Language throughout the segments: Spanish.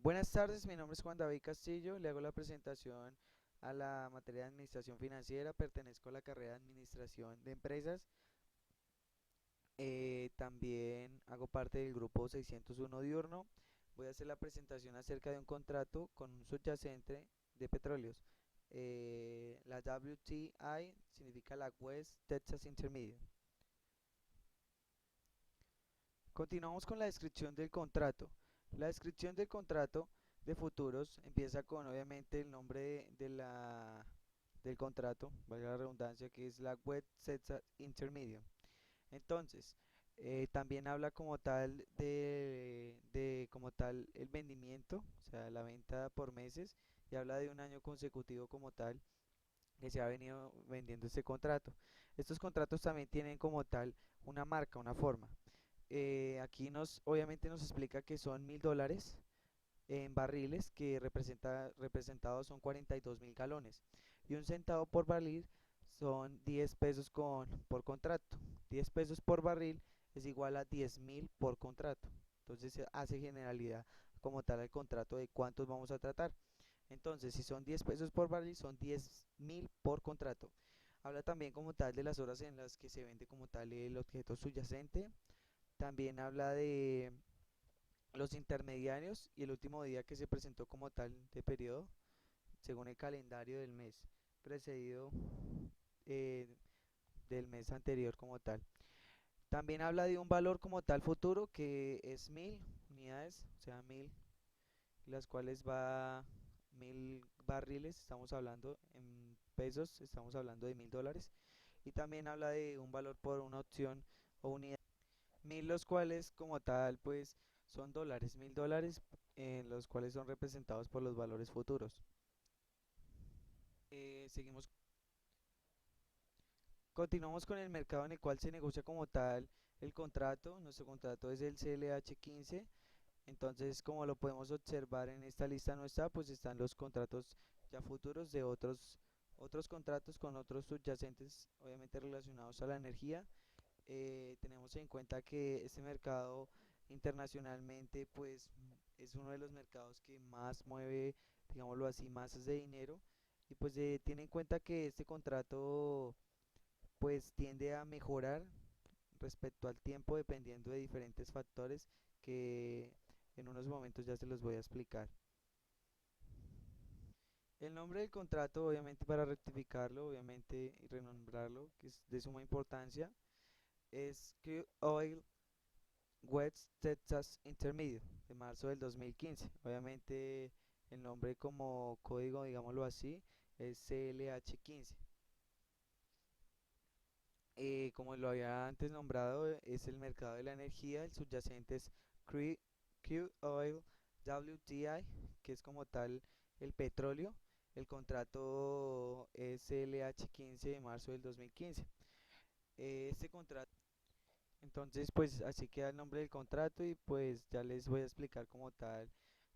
Buenas tardes, mi nombre es Juan David Castillo, le hago la presentación a la materia de Administración Financiera, pertenezco a la carrera de Administración de Empresas, también hago parte del grupo 601 diurno. Voy a hacer la presentación acerca de un contrato con un subyacente de petróleos. La WTI significa la West Texas Intermediate. Continuamos con la descripción del contrato. La descripción del contrato de futuros empieza con obviamente el nombre del contrato, valga la redundancia, que es la Web Set Intermedio. Entonces, también habla como tal de como tal el vendimiento, o sea, la venta por meses, y habla de un año consecutivo como tal que se ha venido vendiendo este contrato. Estos contratos también tienen como tal una marca, una forma. Aquí obviamente nos explica que son $1000 en barriles que representados son 42.000 galones y un centavo por barril son 10 pesos por contrato. 10 pesos por barril es igual a 10.000 por contrato. Entonces se hace generalidad como tal al contrato de cuántos vamos a tratar. Entonces si son 10 pesos por barril son 10.000 por contrato. Habla también como tal de las horas en las que se vende como tal el objeto subyacente. También habla de los intermediarios y el último día que se presentó como tal de periodo, según el calendario del mes precedido eh, del mes anterior como tal. También habla de un valor como tal futuro que es 1000 unidades, o sea 1000, las cuales va 1000 barriles, estamos hablando en pesos, estamos hablando de $1000. Y también habla de un valor por una opción o unidad. 1000 los cuales como tal pues son dólares, $1000 en los cuales son representados por los valores futuros. Seguimos, continuamos con el mercado en el cual se negocia como tal el contrato. Nuestro contrato es el CLH 15. Entonces, como lo podemos observar en esta lista no está, pues están los contratos ya futuros de otros contratos con otros subyacentes, obviamente relacionados a la energía. Tenemos en cuenta que este mercado internacionalmente pues es uno de los mercados que más mueve, digámoslo así, masas de dinero, y pues tiene en cuenta que este contrato pues tiende a mejorar respecto al tiempo dependiendo de diferentes factores que en unos momentos ya se los voy a explicar. El nombre del contrato, obviamente para rectificarlo, obviamente y renombrarlo, que es de suma importancia, es Crude Oil West Texas Intermediate de marzo del 2015. Obviamente el nombre como código, digámoslo así, es CLH 15. Como lo había antes nombrado, es el mercado de la energía, el subyacente es Crude Oil WTI, que es como tal el petróleo. El contrato es CLH 15 de marzo del 2015. Este contrato, entonces pues así queda el nombre del contrato y pues ya les voy a explicar como tal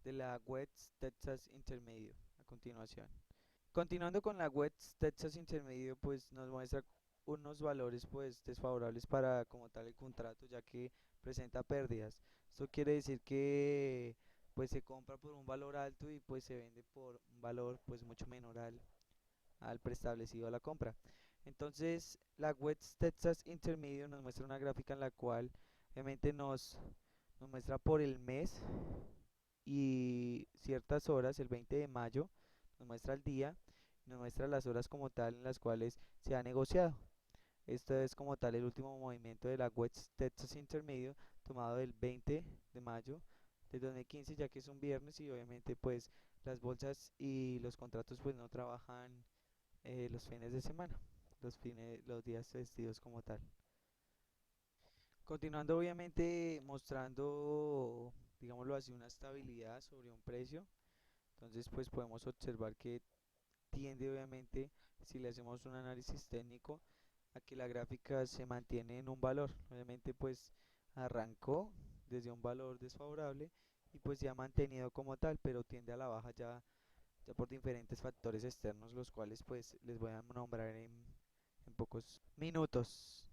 de la West Texas Intermedio a continuación. Continuando con la West Texas Intermedio, pues nos muestra unos valores pues desfavorables para como tal el contrato, ya que presenta pérdidas. Esto quiere decir que pues se compra por un valor alto y pues se vende por un valor pues mucho menor al preestablecido a la compra. Entonces, la West Texas Intermedio nos muestra una gráfica en la cual obviamente nos muestra por el mes y ciertas horas, el 20 de mayo, nos muestra el día, nos muestra las horas como tal en las cuales se ha negociado. Esto es como tal el último movimiento de la West Texas Intermedio tomado del 20 de mayo de 2015, ya que es un viernes y obviamente pues las bolsas y los contratos pues no trabajan los fines de semana, los días festivos como tal. Continuando obviamente mostrando, digámoslo así, una estabilidad sobre un precio. Entonces pues podemos observar que tiende obviamente, si le hacemos un análisis técnico, a que la gráfica se mantiene en un valor. Obviamente pues arrancó desde un valor desfavorable y pues se ha mantenido como tal, pero tiende a la baja ya por diferentes factores externos, los cuales pues les voy a nombrar en pocos minutos.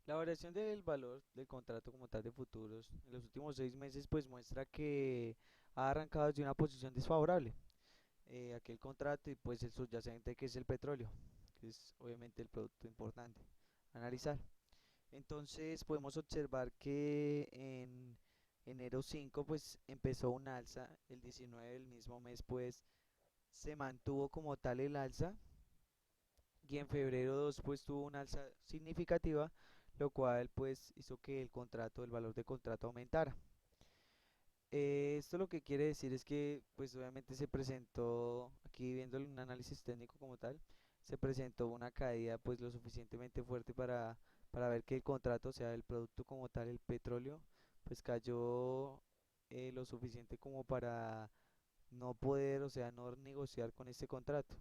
La variación del valor del contrato como tal de futuros en los últimos 6 meses pues muestra que ha arrancado desde una posición desfavorable, aquel contrato y pues el subyacente que es el petróleo, que es obviamente el producto importante a analizar. Entonces podemos observar que en enero 5 pues empezó un alza, el 19 del mismo mes pues se mantuvo como tal el alza y en febrero 2 pues tuvo una alza significativa, lo cual pues hizo que el valor de contrato aumentara. Esto lo que quiere decir es que pues obviamente se presentó, aquí viendo un análisis técnico como tal, se presentó una caída pues lo suficientemente fuerte para ver que el contrato, o sea, el producto como tal, el petróleo, pues cayó lo suficiente como para no poder, o sea, no negociar con este contrato.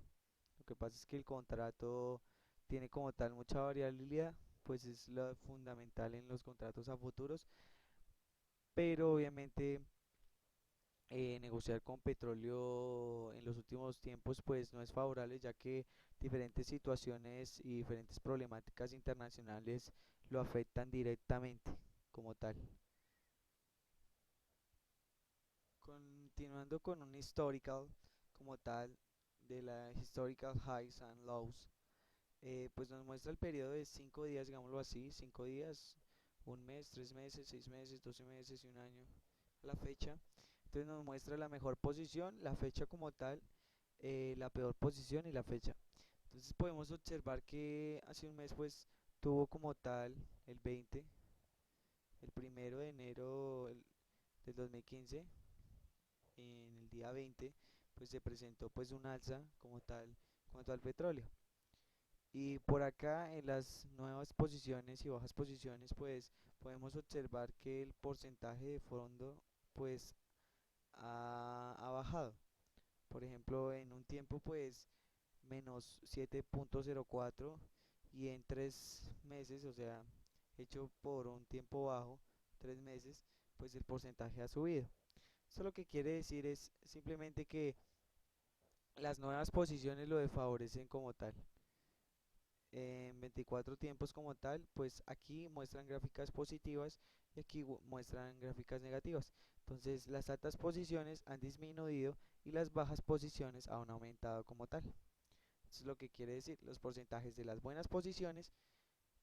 Lo que pasa es que el contrato tiene como tal mucha variabilidad, pues es lo fundamental en los contratos a futuros, pero obviamente negociar con petróleo en los últimos tiempos pues no es favorable, ya que diferentes situaciones y diferentes problemáticas internacionales lo afectan directamente como tal. Continuando con un historical como tal de la historical highs and lows, pues nos muestra el periodo de 5 días, digámoslo así, 5 días, un mes, 3 meses, 6 meses, 12 meses y un año a la fecha. Entonces nos muestra la mejor posición, la fecha como tal, la peor posición y la fecha. Entonces podemos observar que hace un mes pues tuvo como tal el 20, el 1 de enero del 2015, en el día 20 pues se presentó pues un alza como tal cuanto al petróleo. Y por acá en las nuevas posiciones y bajas posiciones pues podemos observar que el porcentaje de fondo pues ha bajado. Por ejemplo, en un tiempo pues menos 7,04 y en 3 meses, o sea, hecho por un tiempo bajo, 3 meses, pues el porcentaje ha subido. Eso lo que quiere decir es simplemente que las nuevas posiciones lo desfavorecen como tal. En 24 tiempos como tal, pues aquí muestran gráficas positivas y aquí muestran gráficas negativas. Entonces las altas posiciones han disminuido y las bajas posiciones han aumentado como tal. Eso es lo que quiere decir, los porcentajes de las buenas posiciones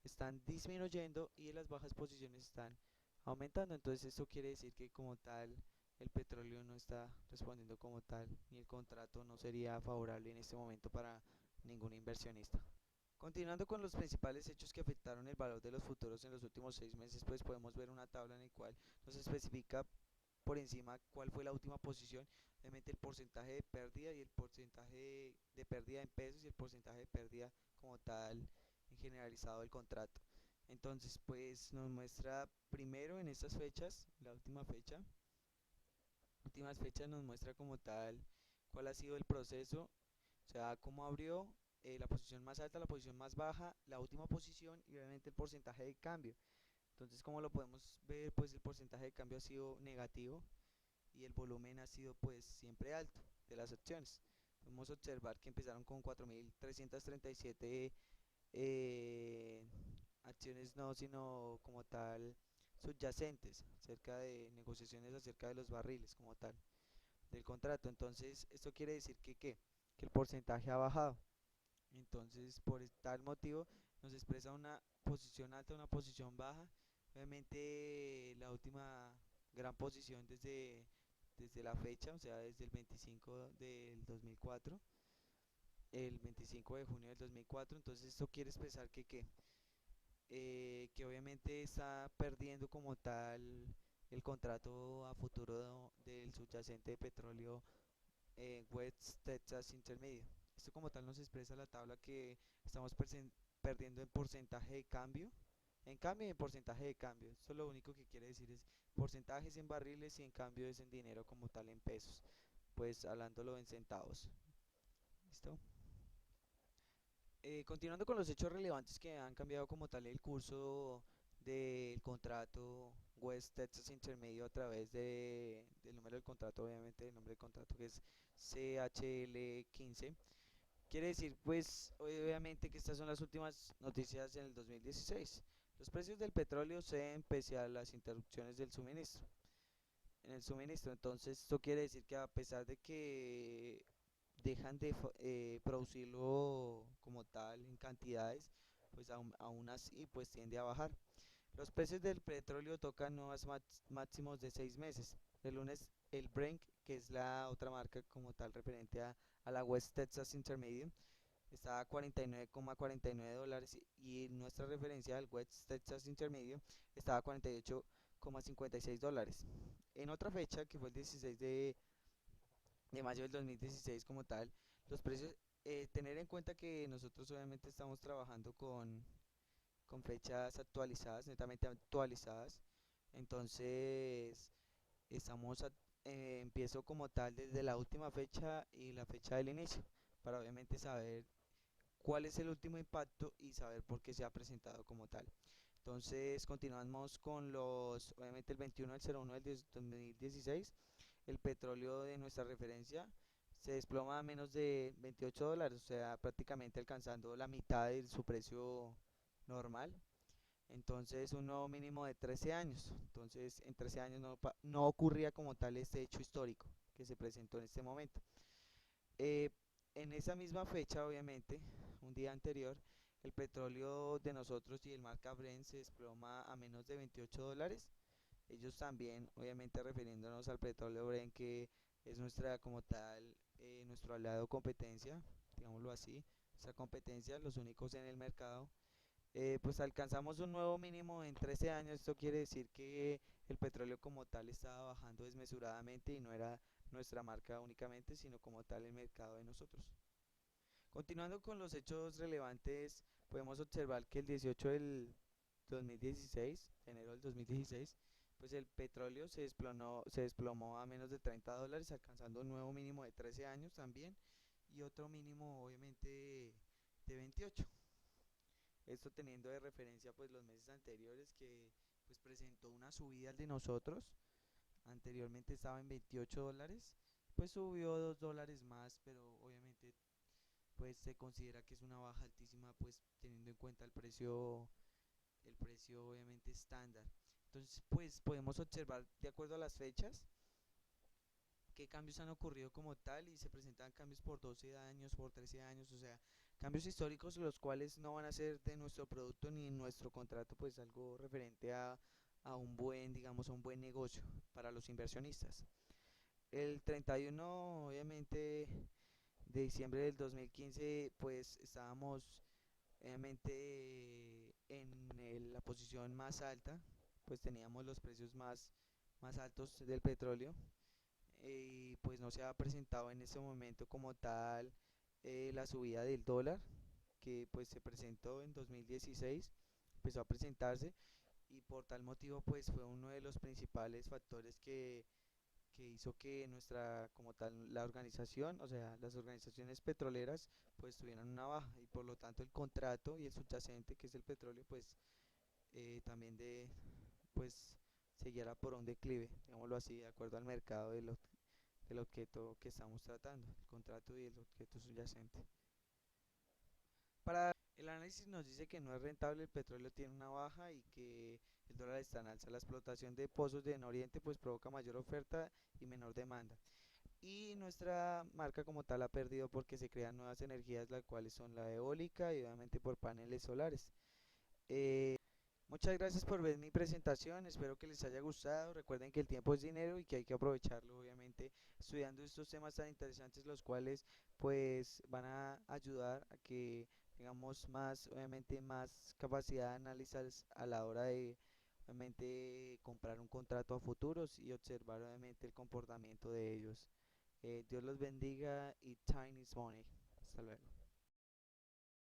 están disminuyendo y de las bajas posiciones están aumentando. Entonces esto quiere decir que como tal el petróleo no está respondiendo como tal y el contrato no sería favorable en este momento para ningún inversionista. Continuando con los principales hechos que afectaron el valor de los futuros en los últimos 6 meses, pues podemos ver una tabla en la cual nos especifica por encima cuál fue la última posición, obviamente el porcentaje de pérdida y el porcentaje de pérdida en pesos y el porcentaje de pérdida como tal en generalizado del contrato. Entonces, pues nos muestra primero en estas fechas, la últimas fechas nos muestra como tal cuál ha sido el proceso, o sea, cómo abrió, la posición más alta, la posición más baja, la última posición y obviamente el porcentaje de cambio. Entonces, como lo podemos ver, pues el porcentaje de cambio ha sido negativo y el volumen ha sido pues siempre alto de las acciones. Podemos observar que empezaron con 4.337 eh, acciones no, sino como tal subyacentes, acerca de negociaciones acerca de los barriles como tal del contrato. Entonces, esto quiere decir que el porcentaje ha bajado. Entonces, por tal motivo, nos expresa una posición alta, una posición baja. Obviamente, la última gran posición desde la fecha, o sea, desde el 25 del 2004, el 25 de junio del 2004. Entonces, esto quiere expresar que obviamente está perdiendo como tal el contrato a futuro del subyacente de petróleo West Texas Intermedio. Esto como tal nos expresa la tabla que estamos perdiendo en porcentaje de cambio, en cambio y en porcentaje de cambio. Esto lo único que quiere decir es porcentajes en barriles y en cambio es en dinero como tal en pesos, pues hablándolo en centavos. ¿Listo? Continuando con los hechos relevantes que han cambiado como tal el curso del contrato West Texas Intermedio a través del número del contrato, obviamente el nombre del contrato que es CHL 15. Quiere decir pues obviamente que estas son las últimas noticias en el 2016. Los precios del petróleo se ven pese a las interrupciones del suministro. En el suministro, entonces esto quiere decir que a pesar de que dejan de producirlo como tal en cantidades, pues aún así pues tiende a bajar. Los precios del petróleo tocan nuevos máximos de 6 meses. El lunes el Brent, que es la otra marca como tal referente a la West Texas Intermediate, estaba a 49,49 dólares y nuestra referencia al West Texas Intermedio estaba a 48,56 dólares. En otra fecha, que fue el 16 de mayo del 2016 como tal, los precios, tener en cuenta que nosotros obviamente estamos trabajando con fechas actualizadas, netamente actualizadas, entonces empiezo como tal desde la última fecha y la fecha del inicio, para obviamente saber cuál es el último impacto y saber por qué se ha presentado como tal. Entonces continuamos con obviamente el 21 del 01 del 2016, el petróleo de nuestra referencia se desploma a menos de 28 dólares, o sea, prácticamente alcanzando la mitad de su precio normal. Entonces un nuevo mínimo de 13 años. Entonces en 13 años no ocurría como tal este hecho histórico que se presentó en este momento. Eh, en esa misma fecha, obviamente, un día anterior, el petróleo de nosotros y el marca Brent se desploma a menos de 28 dólares. Ellos también, obviamente, refiriéndonos al petróleo Brent, que es nuestra, como tal, nuestro aliado competencia, digámoslo así, nuestra competencia, los únicos en el mercado. Pues alcanzamos un nuevo mínimo en 13 años. Esto quiere decir que el petróleo como tal estaba bajando desmesuradamente y no era nuestra marca únicamente, sino como tal el mercado de nosotros. Continuando con los hechos relevantes, podemos observar que el 18 del 2016, enero del 2016, pues el petróleo se desplomó a menos de 30 dólares, alcanzando un nuevo mínimo de 13 años también y otro mínimo obviamente de 28. Esto teniendo de referencia pues los meses anteriores que pues presentó una subida al de nosotros. Anteriormente estaba en 28 dólares, pues subió 2 dólares más, pero obviamente pues se considera que es una baja altísima pues teniendo en cuenta el precio obviamente estándar. Entonces pues podemos observar de acuerdo a las fechas qué cambios han ocurrido como tal y se presentan cambios por 12 años, por 13 años, o sea, cambios históricos los cuales no van a ser de nuestro producto ni nuestro contrato pues algo referente a un buen, digamos, a un buen negocio para los inversionistas. El 31 obviamente de diciembre del 2015 pues estábamos obviamente en la posición más alta, pues teníamos los precios más altos del petróleo y pues no se ha presentado en este momento como tal la subida del dólar que pues se presentó en 2016, empezó a presentarse y por tal motivo pues fue uno de los principales factores que hizo que nuestra, como tal, la organización, o sea, las organizaciones petroleras, pues tuvieran una baja y por lo tanto el contrato y el subyacente, que es el petróleo, pues también pues siguiera por un declive, digámoslo así, de acuerdo al mercado del objeto que estamos tratando, el contrato y el objeto subyacente. Para el análisis nos dice que no es rentable, el petróleo tiene una baja y que el dólar está en alza. La explotación de pozos de en Oriente pues provoca mayor oferta y menor demanda. Y nuestra marca como tal ha perdido porque se crean nuevas energías, las cuales son la eólica y obviamente por paneles solares. Eh, Muchas gracias por ver mi presentación, espero que les haya gustado. Recuerden que el tiempo es dinero y que hay que aprovecharlo, obviamente, estudiando estos temas tan interesantes, los cuales pues van a ayudar a que tengamos más, obviamente, más capacidad de análisis a la hora de, obviamente, comprar un contrato a futuros y observar, obviamente, el comportamiento de ellos. Dios los bendiga y time is money. Hasta luego.